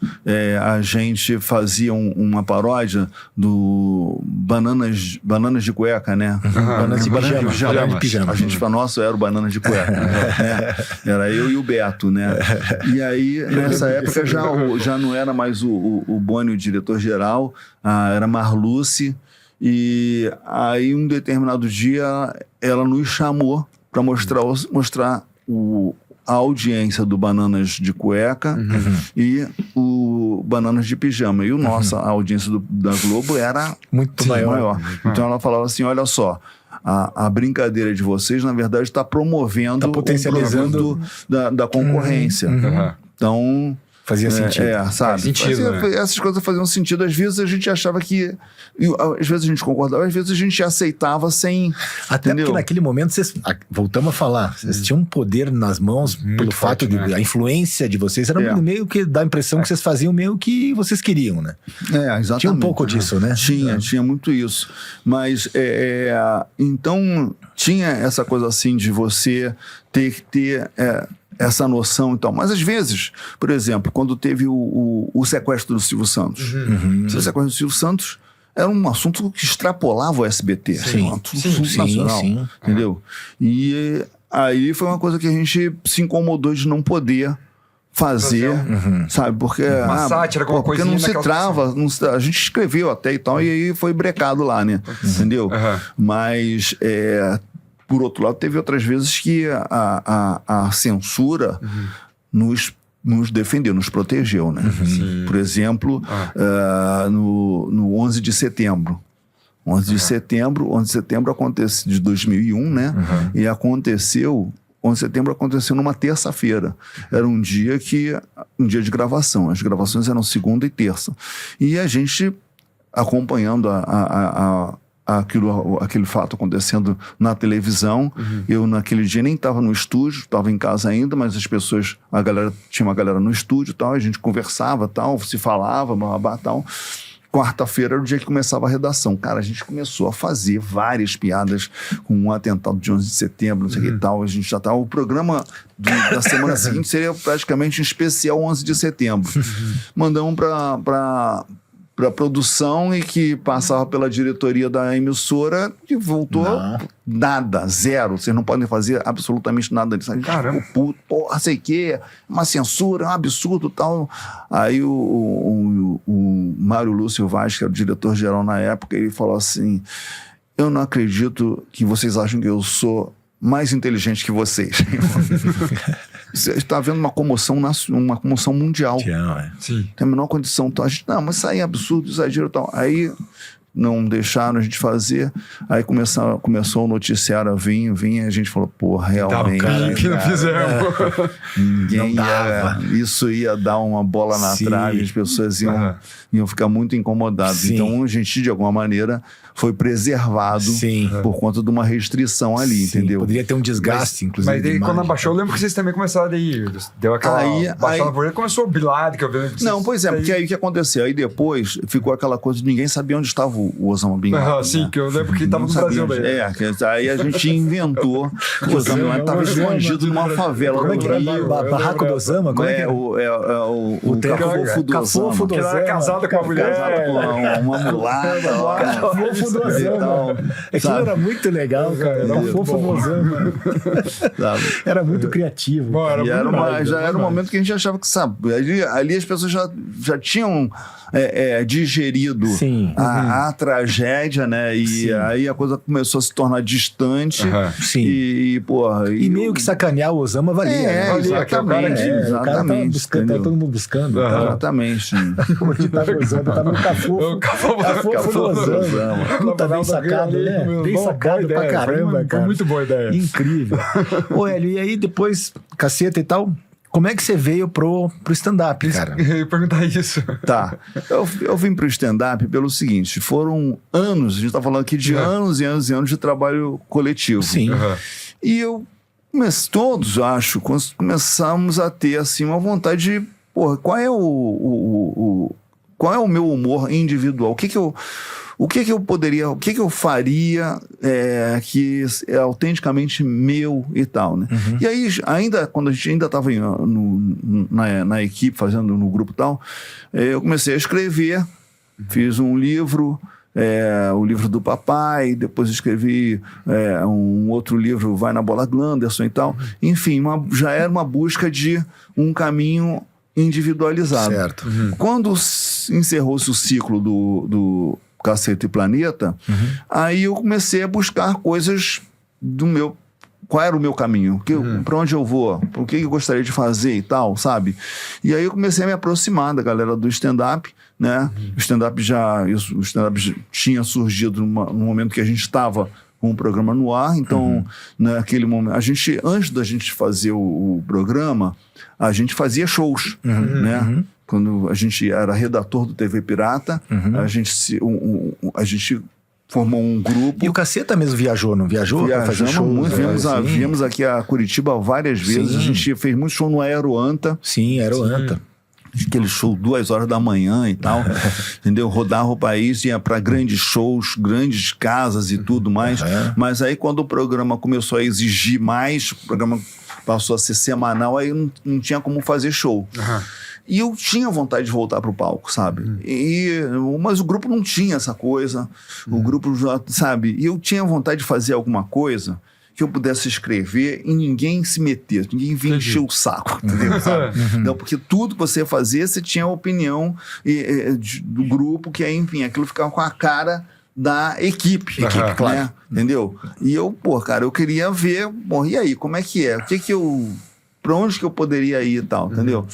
a gente fazia uma paródia do Bananas de Cueca, né? Bananas de Pijama. A gente falou, nossa, era o Bananas de Cueca. Era eu e o Beto, né? E aí, nessa época, já não era mais o Boni, o diretor-geral, era Marluce. E aí, um determinado dia, ela nos chamou para mostrar a audiência do Bananas de Cueca e o Bananas de Pijama. E nossa audiência da Globo era muito maior. Então ela falava assim, olha só, a brincadeira de vocês, na verdade, está promovendo o produto da concorrência. Então... Fazia sentido. Sabe? Faz sentido, né? Essas coisas faziam sentido. Às vezes a gente achava que... Às vezes a gente concordava, às vezes a gente aceitava sem... Até porque naquele momento, voltamos a falar, vocês tinham um poder nas mãos pelo fato de... A influência de vocês era meio que dá a impressão que vocês faziam meio que vocês queriam, né? Exatamente. Tinha um pouco disso, né? Tinha muito isso. Mas, então, tinha essa coisa assim de você ter que ter... essa noção e tal. Mas às vezes, por exemplo, quando teve o sequestro do Silvio Santos. O sequestro do Silvio Santos era um assunto que extrapolava o SBT. Um assunto nacional. Entendeu? E aí foi uma coisa que a gente se incomodou de não poder fazer, sabe? Porque, uma sátira, alguma porque não se trava, a gente escreveu até e tal, e aí foi brecado lá, né? Entendeu? Mas... por outro lado, teve outras vezes que a censura nos defendeu, nos protegeu, né? Por exemplo, no 11 de setembro. 11 de setembro aconteceu de 2001, né? E aconteceu... 11 de setembro aconteceu numa terça-feira. Era um dia de gravação. As gravações eram segunda e terça. E a gente, acompanhando aquele fato acontecendo na televisão. Eu naquele dia nem estava no estúdio, estava em casa ainda, mas tinha uma galera no estúdio, tal, a gente conversava, tal, se falava, tal. Quarta-feira era o dia que começava a redação. Cara, a gente começou a fazer várias piadas com um atentado de 11 de setembro, não sei o que e tal. A gente já estava... O programa da semana seguinte seria praticamente um especial 11 de setembro. Mandamos para produção e que passava pela diretoria da emissora e voltou nada, zero. Vocês não podem fazer absolutamente nada disso. A gente ficou puto, porra, sei o quê, uma censura, é um absurdo e tal. Aí o Mário Lúcio Vaz, que era o diretor-geral na época, ele falou assim, eu não acredito que vocês acham que eu sou mais inteligente que vocês. Você está vendo uma comoção mundial. Sim. Tem a menor condição. Então, a gente, não, mas isso aí é absurdo, exagero e tal. Aí não deixaram a gente fazer. Aí começou o noticiário a vir, a gente falou, pô, realmente. Que não fizemos. Ninguém isso ia dar uma bola na trave, as pessoas iam ficar muito incomodadas. Então a gente, de alguma maneira, foi preservado por conta de uma restrição ali, entendeu? Poderia ter um desgaste, inclusive. Mas daí, quando abaixou, eu lembro que vocês também começaram daí. Deu aquela baixada por aí, começou a brilhar. Não, pois é, porque aí o que aconteceu? Aí depois ficou aquela coisa de ninguém sabia onde estava o o Osama Bin Laden. Sim, né? que eu lembro que tava no Brasil daí. Aí a gente inventou que o Osama Bin Laden estava escondido numa favela. Como é que é? Barraco do Osama? Como é que é? O Cafofo do Osama. Que era casado com a mulher. Casado com uma mulata. Cafofo do Osama. Aquilo era muito legal, cara. Era o Cafofo do Osama. Era muito criativo. E já era um momento que a gente achava que, sabe, ali as pessoas já tinham digerido a tragédia, né? E aí a coisa começou a se tornar distante. Sim. E meio que sacanear o Osama valia. Exatamente. O cara tava todo mundo buscando. Exatamente. Como que tava o Osama? Tava no Cafofo do Osama. Puta, bem sacado, né? Bem sacado pra caramba, cara. Muito boa ideia. Incrível. Ô, Hélio, e aí depois, Caceta e tal, como é que você veio pro stand-up, cara? Eu ia perguntar isso. Tá. Eu vim pro stand-up pelo seguinte, foram anos, a gente tá falando aqui de anos e anos e anos de trabalho coletivo. Sim. E todos, acho, começamos a ter, assim, uma vontade de, qual é o meu humor individual? O que eu faria que é autenticamente meu e tal, né? E aí, quando a gente ainda estava na equipe, fazendo no grupo e tal, eu comecei a escrever, fiz um livro, o livro do papai, depois escrevi um outro livro, Vai na Bola Glanderson e tal. Enfim, já era uma busca de um caminho individualizado. Certo. Quando encerrou-se o ciclo do Caceta e Planeta, aí eu comecei a buscar coisas do meu... Qual era o meu caminho? Para onde eu vou? O que eu gostaria de fazer e tal, sabe? E aí eu comecei a me aproximar da galera do stand-up, né? O stand-up tinha surgido no momento que a gente estava com o programa no ar, então naquele momento, antes da gente fazer o programa, a gente fazia shows, né? Quando a gente era redator do TV Pirata, a gente formou um grupo. E o Caceta mesmo viajou, não viajou? Viajamos muito, viemos aqui a Curitiba várias vezes, a gente fez muito show no Aeroanta. Sim, Aeroanta. Aquele show 2 horas da manhã e tal, entendeu? Rodava o país, ia para grandes shows, grandes casas e tudo mais. Mas aí quando o programa começou a exigir mais, o programa passou a ser semanal, aí não tinha como fazer show. E eu tinha vontade de voltar pro palco, sabe? Mas o grupo não tinha essa coisa. O grupo já, sabe? E eu tinha vontade de fazer alguma coisa que eu pudesse escrever e ninguém se meter, ninguém vinha encher o saco, entendeu? Sabe? Então, porque tudo que você fazia, você tinha a opinião do grupo, que aí, enfim, aquilo ficava com a cara da equipe, claro. Né? Entendeu? E eu, cara, eu queria ver, e aí, como é que é? Pra onde que eu poderia ir e tal, entendeu?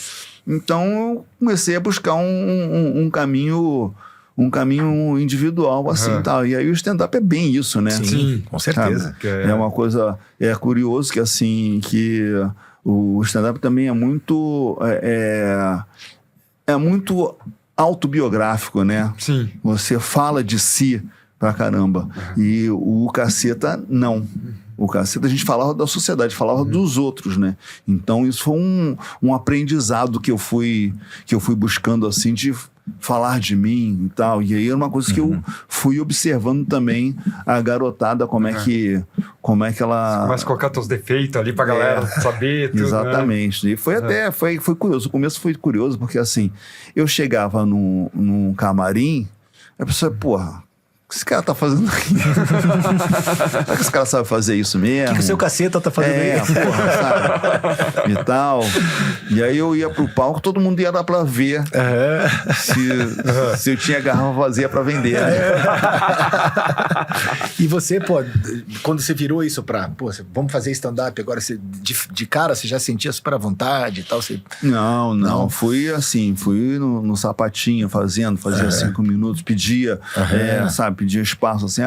Então, eu comecei a buscar um caminho individual, assim, tal. E aí o stand-up é bem isso, né? Sim, com certeza. É uma coisa... É curioso que, assim, que o stand-up também é muito... É muito autobiográfico, né? Sim. Você fala de si pra caramba. E o Caceta, não. O Caceta, a gente falava da sociedade, falava dos outros, né? Então, isso foi um aprendizado que eu fui buscando, assim, de falar de mim e tal. E aí era uma coisa que eu fui observando também a garotada, como é que ela... Você começa a colocar teus defeitos ali pra galera saber tudo, exatamente. Né? E foi até... Foi curioso. O começo foi curioso, porque assim, eu chegava num camarim, a pessoa, o que esse cara tá fazendo aqui? Será que esse cara sabe fazer isso mesmo? O que o seu Caceta tá fazendo aí? Sabe? E tal. E aí eu ia pro palco, todo mundo ia lá pra ver se eu tinha garrafa vazia pra vender. Né? E você, quando você virou isso pra... vamos fazer stand-up agora, você, de cara, você já sentia super à vontade e tal? Você... Não. Fui assim, fui no sapatinho fazia 5 minutos, pedia, sabe? pedia espaço, assim,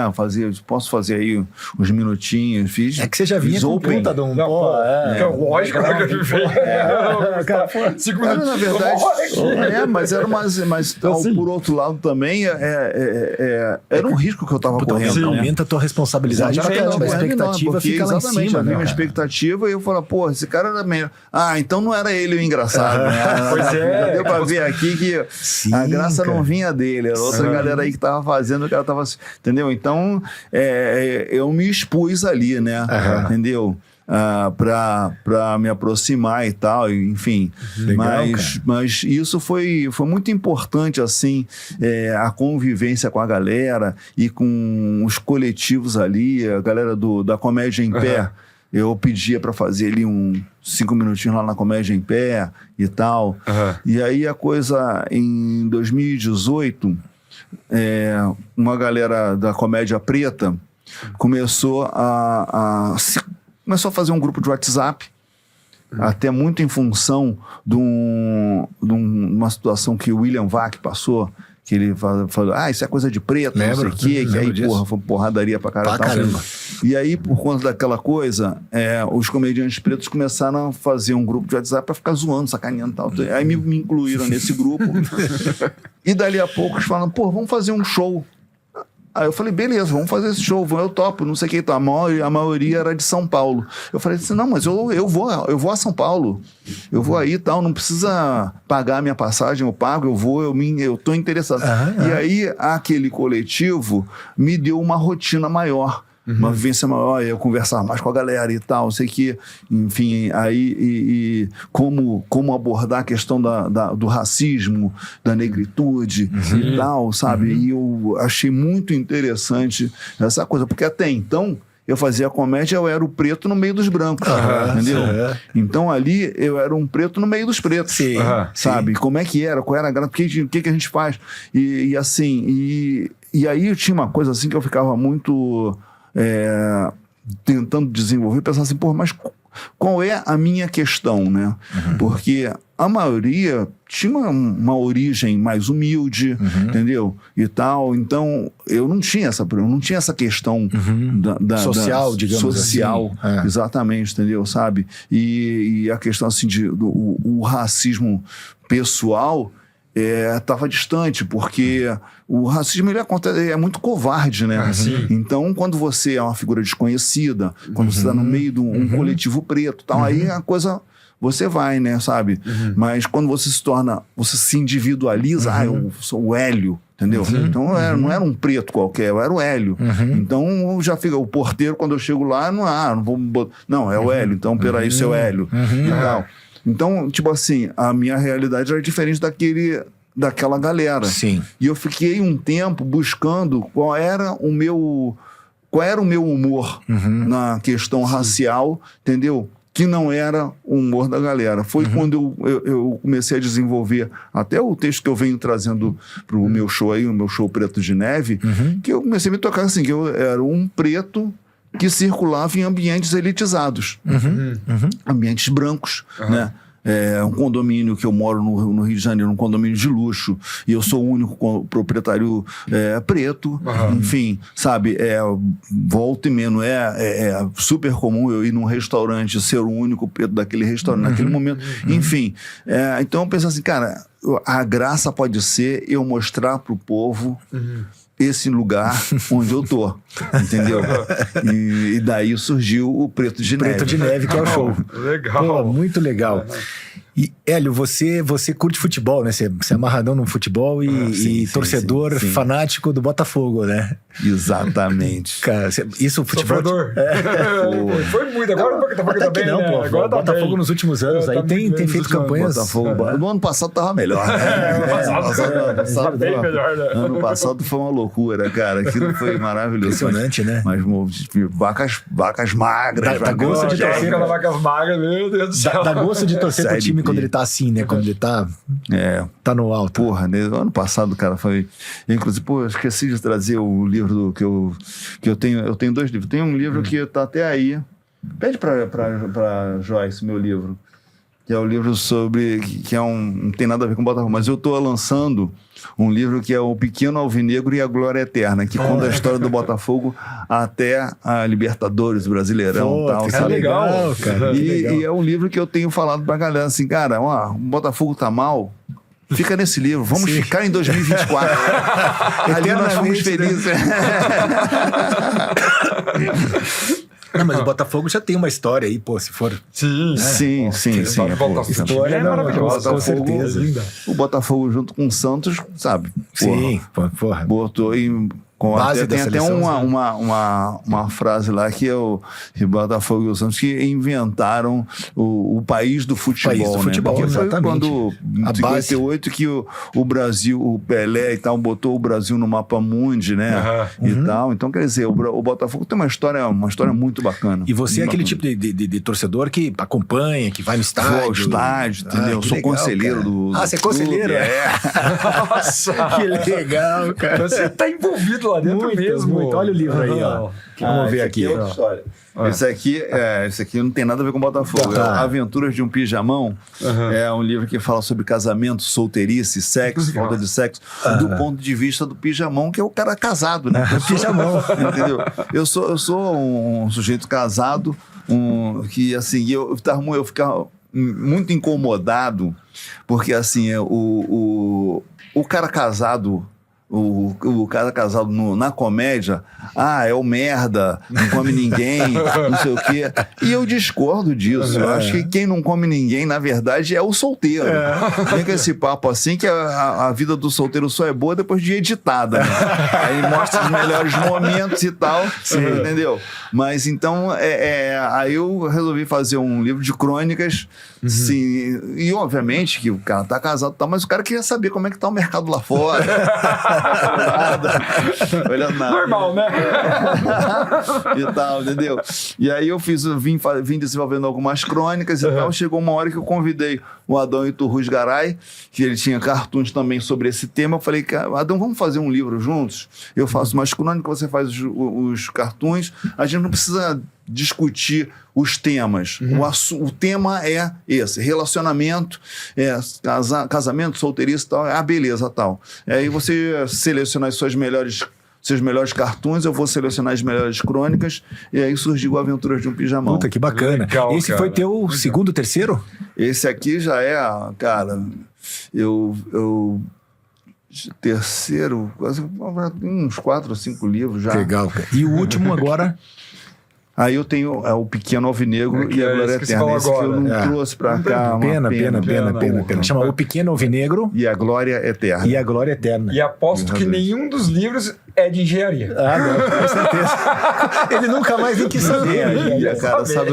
posso fazer aí uns minutinhos, fiz. É que você já vinha com puta de um pô. Lógico, né, que eu veio. Na verdade, mas era mas por outro lado também, era um risco que eu tava correndo. Aumenta a tua responsabilidade pra caramba, a expectativa fica lá em cima. Exatamente, a expectativa, e eu falo, pô, esse cara era meio... então não era ele o engraçado, né? Pois é. Deu pra ver aqui que a graça não vinha dele, era outra galera aí que tava fazendo, o cara tava... Entendeu? Então, eu me expus ali, né? Entendeu? Para me aproximar e tal, enfim. Legal, mas isso foi muito importante, assim, a convivência com a galera e com os coletivos ali, a galera da Comédia em Pé. Eu pedia para fazer ali 5 minutinhos lá na Comédia em Pé e tal. E aí a coisa, em 2018, uma galera da Comédia Preta começou a fazer um grupo de WhatsApp, até muito em função de uma situação que o William Vac passou, que ele falou, isso é coisa de preto, não sei o quê, que aí, porra, foi porradaria pra caramba. E aí, por conta daquela coisa, os comediantes pretos começaram a fazer um grupo de WhatsApp pra ficar zoando, sacaneando e tal. Aí me incluíram nesse grupo. E dali a pouco eles falaram, vamos fazer um show. Aí eu falei, beleza, vamos fazer esse show, eu topo, não sei o que, a maioria era de São Paulo. Eu falei assim, não, mas eu vou a São Paulo, eu vou aí e tal, não precisa pagar a minha passagem, eu pago, eu tô interessado. E aí aquele coletivo me deu uma rotina maior. Uma vivência maior, eu conversar mais com a galera e tal, sei que, enfim, aí e como abordar a questão do racismo, da negritude e tal, sabe? E eu achei muito interessante essa coisa, porque até então eu fazia comédia, eu era o preto no meio dos brancos, entendeu? Então ali eu era um preto no meio dos pretos, sabe? Como é que era? Qual era a graça? O que a gente faz? E assim, e aí eu tinha uma coisa assim que eu ficava muito... tentando desenvolver, pensar assim, mas qual é a minha questão, né? Porque a maioria tinha uma origem mais humilde, entendeu? E tal, então eu não tinha essa questão social, digamos social, assim. Exatamente, entendeu? Sabe? E a questão assim o racismo pessoal estava distante, porque o racismo ele acontece, é muito covarde, né? Então, quando você é uma figura desconhecida, quando você está no meio de um coletivo preto, tal, aí a coisa você vai, né, sabe? Mas quando você se individualiza, eu sou o Hélio, entendeu? Então não era um preto qualquer, eu era o Hélio. Então já fica o porteiro, quando eu chego lá, não vou botar, não, é o Hélio, então peraí, seu Hélio e tal. Então, tipo assim, a minha realidade era diferente daquela galera. E eu fiquei um tempo buscando qual era o meu humor na questão racial, entendeu? Que não era o humor da galera. Foi quando eu comecei a desenvolver até o texto que eu venho trazendo pro meu show aí, o meu show Preto de Neve, que eu comecei a me tocar assim, que eu era um preto que circulava em ambientes elitizados, ambientes brancos, né? Um condomínio que eu moro no Rio de Janeiro, um condomínio de luxo, e eu sou o único proprietário preto, enfim, sabe, volta e meia, não é super comum eu ir num restaurante ser o único preto daquele restaurante naquele momento, enfim, então eu penso assim, cara, a graça pode ser eu mostrar pro povo esse lugar onde eu tô, entendeu? E daí surgiu o Preto de Neve. Preto de Neve, que é o show. Legal. Pô, muito legal. E, Hélio, você curte futebol, né? Você é amarradão no futebol e torcedor fanático do Botafogo, né? Exatamente. Cara, isso, futebol... Sofredor. Foi muito, agora o Botafogo tá bem, não, né? pô. Agora o Botafogo bem. nos últimos anos aí tem feito campanhas... No ano passado tava melhor, né? Ano passado bem melhor, né? Ano passado foi uma loucura, cara. Aquilo foi maravilhoso. Impressionante, né? Mas vacas magras. Dá gosto de torcer. Vacas magras, meu Deus do céu. Dá gosto de torcer pro time quando ele tá assim, né? Quando ele tá no alto. Porra, ano passado, cara, foi... Inclusive, eu esqueci de trazer o livro que eu tenho. Eu tenho 2 livros. Tem um livro que tá até aí. Pede pra Joyce meu livro. que é o livro sobre... que é não tem nada a ver com Botafogo, mas eu estou lançando um livro que é O Pequeno Alvinegro e a Glória Eterna, que conta a história do Botafogo até a Libertadores, Brasileirão e tal. Sabe? Legal, cara. E é um livro que eu tenho falado pra galera assim, cara, ó, o Botafogo tá mal... Fica nesse livro, vamos ficar em 2024. Ali nós fomos felizes. Não, mas o Botafogo já tem uma história aí, pô, se for... Sim. História é maravilhosa, com certeza. O Botafogo junto com o Santos, sabe? Sim, porra. Botou em... tem até uma frase lá que é o Botafogo e o Santos que inventaram o país do futebol. País do futebol, Porque foi exatamente. quando, em 58, que o Brasil, o Pelé e tal, botou o Brasil no mapa mundi, né? E tal. Então, quer dizer, o Botafogo tem uma história muito bacana. E você é aquele tipo de torcedor que acompanha, que vai no estádio. Vou ao estádio, entendeu? Eu sou legal, conselheiro do você é conselheiro? Nossa! Que legal, cara. Você tá envolvido lá dentro mesmo. Muito. Olha o livro aí, ó. Vamos ver aqui. É outra história. Esse aqui não tem nada a ver com Botafogo. É Aventuras de um Pijamão. É um livro que fala sobre casamento, solteirice, sexo, falta de sexo, do ponto de vista do pijamão, que é o cara casado, né? Pijamão. Entendeu? Eu sou um sujeito casado, que assim, eu ficava muito incomodado, porque assim, o cara casado... O cara casado na comédia, é o merda, não come ninguém, não sei o quê. E eu discordo disso. Eu acho que quem não come ninguém, na verdade, é o solteiro. Vem com esse papo assim que a vida do solteiro só é boa depois de editada, né? Aí mostra os melhores momentos e tal, entendeu? Mas então, aí eu resolvi fazer um livro de crônicas, sim, e obviamente que o cara tá casado e tal, mas o cara queria saber como é que tá o mercado lá fora. Olhando nada. Normal, né? E tal, entendeu? E aí eu vim desenvolvendo algumas crônicas e tal. Chegou uma hora que eu convidei o Adão Iturruz Garay, que ele tinha cartoons também sobre esse tema. Eu falei, Adão, vamos fazer um livro juntos? Eu faço umas crônicas, você faz os cartoons. A gente não precisa discutir os temas. O tema é esse, relacionamento, casamento, solteirice e tal, beleza, tal. Aí você seleciona as seus melhores cartoons, eu vou selecionar as melhores crônicas, e aí surgiu Aventuras de um Pijamão. Puta, que bacana. Legal, esse foi teu segundo, terceiro? Esse aqui já é, cara, terceiro, quase uns 4 ou 5 livros já. Legal, cara. E o último agora... Aí eu tenho O Pequeno Alvinegro e a Glória Eterna. Esse que eu não trouxe pra cá. Pena. Chama O Pequeno Alvinegro e a Glória Eterna. E a Glória Eterna. E aposto que nenhum dos livros é de engenharia. Não, com certeza. Ele nunca mais nem quis saber. Cara, sabe,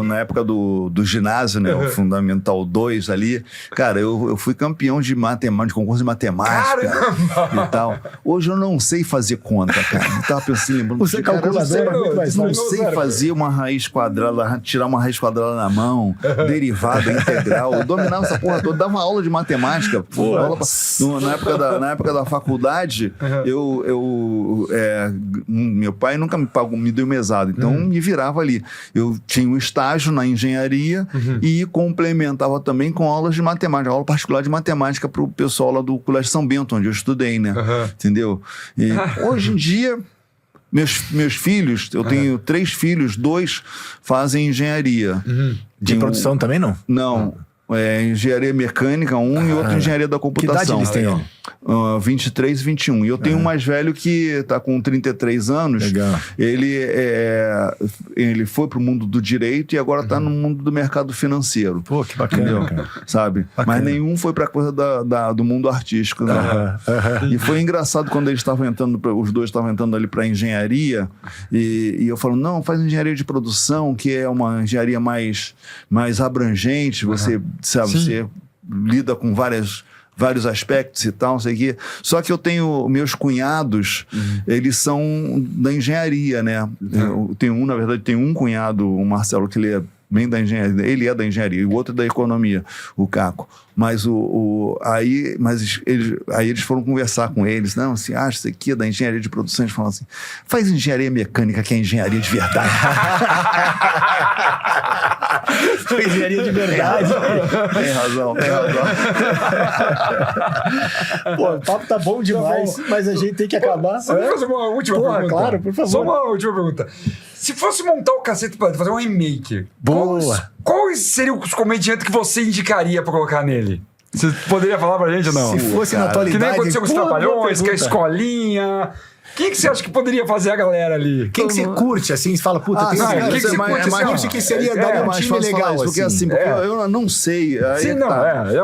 na época do ginásio, né, o Fundamental 2 ali, cara, eu fui campeão de matemática, de concurso de matemática. Caramba! E tal. Hoje eu não sei fazer conta, cara. Eu tava pensando, lembrando. Você calculador, não sei fazer uma raiz quadrada, tirar uma raiz quadrada na mão, derivada, integral. Eu dominava essa porra toda, dava aula de matemática. Na época da faculdade, meu pai nunca me deu mesada, então me virava ali. Eu tinha um estágio na engenharia e complementava também com aulas de matemática, aula particular de matemática para o pessoal lá do Colégio São Bento, onde eu estudei, né? Entendeu? E hoje em dia, meus filhos, eu tenho 3 filhos, 2 fazem engenharia. De produção também, não? Não. Engenharia mecânica, e outro engenharia da computação. Que idade eles têm? 23 e 21. E eu tenho um mais velho que está com 33 anos. Legal. Ele foi para o mundo do direito e agora está no mundo do mercado financeiro. Pô, que bacana, cara. Sabe? Bacana. Mas nenhum foi para a coisa do mundo artístico. Né? E foi engraçado quando eles estavam entrando, os dois estavam entrando ali para engenharia, e eu falo, não, faz engenharia de produção, que é uma engenharia mais abrangente, você sabe, você lida com vários aspectos e tal, não sei o quê. Só que eu tenho meus cunhados, eles são da engenharia, né? Eu tenho um cunhado, o Marcelo, que ele é bem da engenharia, ele é da engenharia, e o outro é da economia, o Caco. Mas aí eles foram conversar com eles, não, assim, isso aqui é da engenharia de produção, eles falam assim, faz engenharia mecânica, que é engenharia de verdade. Engenharia de verdade. Tem razão. Pô, o papo tá bom demais, mas a gente tem que acabar. Só deixa eu fazer uma última pergunta. Claro, por favor. Só uma última pergunta. Se fosse montar o Cacete Planeta, fazer um remake, Boa. quais seriam os comediantes que você indicaria pra colocar nele? Você poderia falar pra gente ou não? Se fosse na atualidade... Que nem aconteceu com os Trapalhões, que é a Escolinha... Quem que você acha que poderia fazer a galera ali? Quem que você curte, assim? Você fala, puta, tem quem que você curte? Acho que seria dar um time legal, porque assim. porque eu não sei. Aí Sim, não,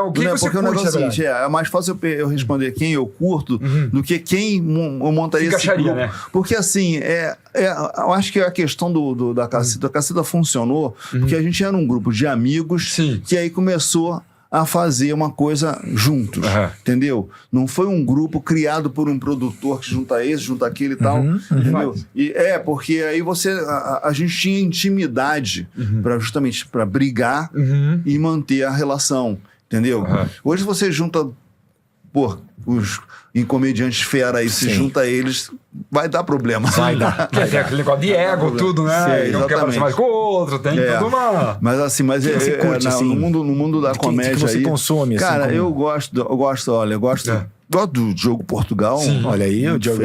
o que você porque curte, o negócio é o seguinte, é mais fácil eu responder quem eu curto do que quem eu montaria esse grupo. Né? Porque assim, eu acho que a questão da Caceta funcionou porque a gente era um grupo de amigos que aí começou a fazer uma coisa juntos, entendeu? Não foi um grupo criado por um produtor que junta esse, junta aquele e tal, entendeu? E porque aí a gente tinha intimidade justamente para brigar e manter a relação, entendeu? Hoje você junta, os comediantes fera aí, se junta a eles, vai dar problema. Vai dar. Tem aquele negócio de ego, tudo, né? Sim, um quer parecer mais com o outro, tem tudo uma... Mas assim, você curte, assim, no mundo da comédia que você aí... consome, assim, cara, eu gosto do Diogo Portugal. Olha aí, o Diogo.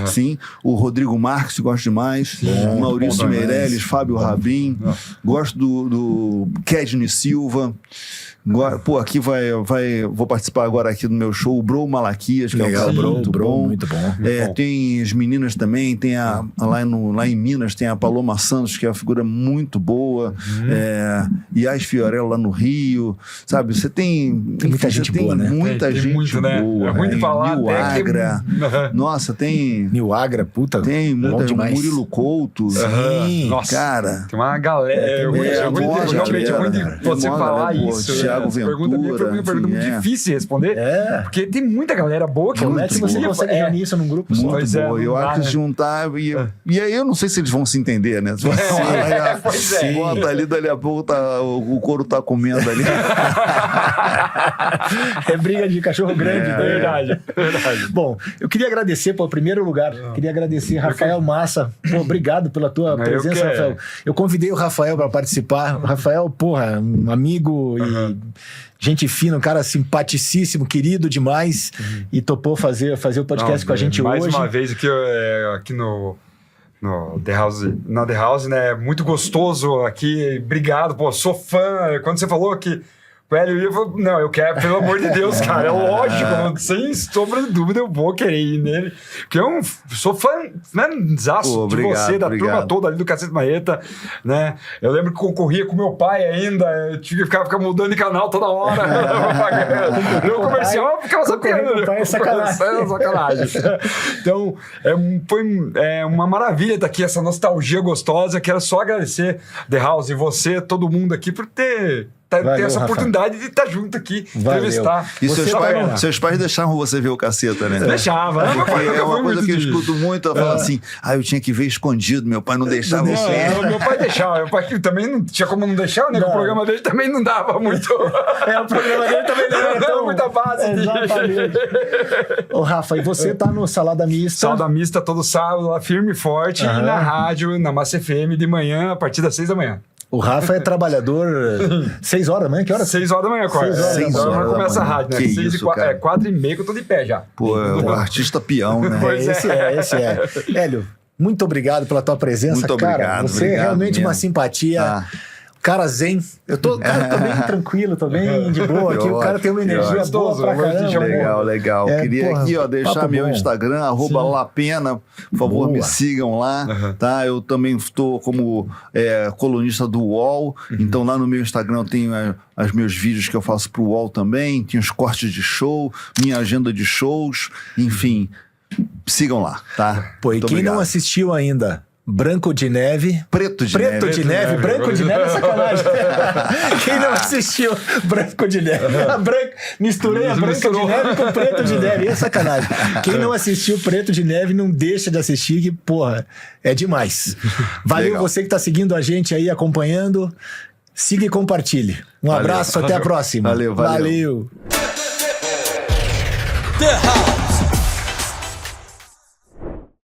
Sim, o Rodrigo Marques, gosto demais. O Maurício Meirelles, Fábio Rabin. Gosto do Kedney Silva. Pô, aqui vou participar agora aqui do meu show, o Bro Malaquias, que legal, é um cara muito bom. Muito bom. Tem as meninas também, tem lá em Minas tem a Paloma Santos, que é uma figura muito boa, Yas Fiorello lá no Rio, sabe? Você tem muita gente boa, né? Muita gente muito, né? boa. É ruim de falar. Nil Agra. Nossa, tem... Nil Agra, puta. Tem bom demais. Murilo Couto. Sim. Nossa, cara. Tem uma galera. É ruim de você falar isso. Thiago Ventura. Minha pergunta muito difícil de responder. Porque tem muita galera boa que como é que você consegue reunir isso num grupo só? Muito boa. Eu acho que juntar... E aí eu não sei se eles vão se entender, né? Bota ali, dali a pouco o couro tá comendo ali. É briga de cachorro grande, verdade. Bom, eu queria agradecer, em primeiro lugar, queria agradecer Rafael Massa. Pô, obrigado pela tua presença, Rafael. Eu convidei o Rafael para participar. O Rafael, um amigo e gente fina, um cara simpaticíssimo, querido demais, e topou fazer o podcast com a gente mais hoje. Mais uma vez aqui no The House, na The House, né? Muito gostoso aqui. Obrigado, sou fã. Quando você falou que velho, eu quero, pelo amor de Deus, cara, é lógico, sem sombra de dúvida eu vou querer ir nele, porque eu sou fãzaço de você, da turma toda ali do Cacete Planeta, né? Eu lembro que concorria com meu pai ainda, eu tinha que ficar mudando de canal toda hora, no comercial eu ficava sabendo, é sacanagem. Então, foi uma maravilha estar aqui, essa nostalgia gostosa. Quero só agradecer The House e você, todo mundo aqui, por ter essa oportunidade de estar junto aqui, entrevistar. E seus pais deixavam você ver o Caceta, né? Deixava. É uma coisa que eu escuto muito, eu falo assim, eu tinha que ver escondido, meu pai não deixava você. Meu pai deixava, meu pai também não tinha como não deixar, né? O programa dele também não dava muito. O programa dele também não dava muita base. Exatamente. Ô, Rafa, e você tá no Salada Mista? Salada Mista todo sábado, lá firme e forte, e na rádio, na Massa FM, de manhã, a partir das 6 da manhã. O Rafa é trabalhador 6 horas da manhã, que horas? 6 horas da manhã, quase. 6 horas da manhã. Começa a rádio, né? Que 6 isso, 4h30 que eu tô de pé já. Pô, o artista peão, né? Esse é. Hélio, muito obrigado pela tua presença, muito cara. Obrigado, você é realmente uma simpatia. Cara zen. Eu tô bem tranquilo, tô bem de boa aqui. O cara tem uma energia boa pra caramba. Legal. Queria aqui, deixar meu Instagram, @lapena. Por favor, me sigam lá, tá? Eu também estou como colunista do UOL. Então, lá no meu Instagram eu tenho os meus vídeos que eu faço pro UOL também. Tem os cortes de show, minha agenda de shows. Enfim, sigam lá, tá? Pô, e quem não assistiu ainda... Branco de Neve. Preto de Neve. Branco de Neve é sacanagem. Quem não assistiu Branco de Neve? Misturei a Branca de Neve com Preto de Neve. É sacanagem. Quem não assistiu Preto de Neve, não deixa de assistir, que, porra, é demais. Valeu você que tá seguindo a gente aí, acompanhando. Siga e compartilhe. Um abraço, até a próxima. Valeu. The House.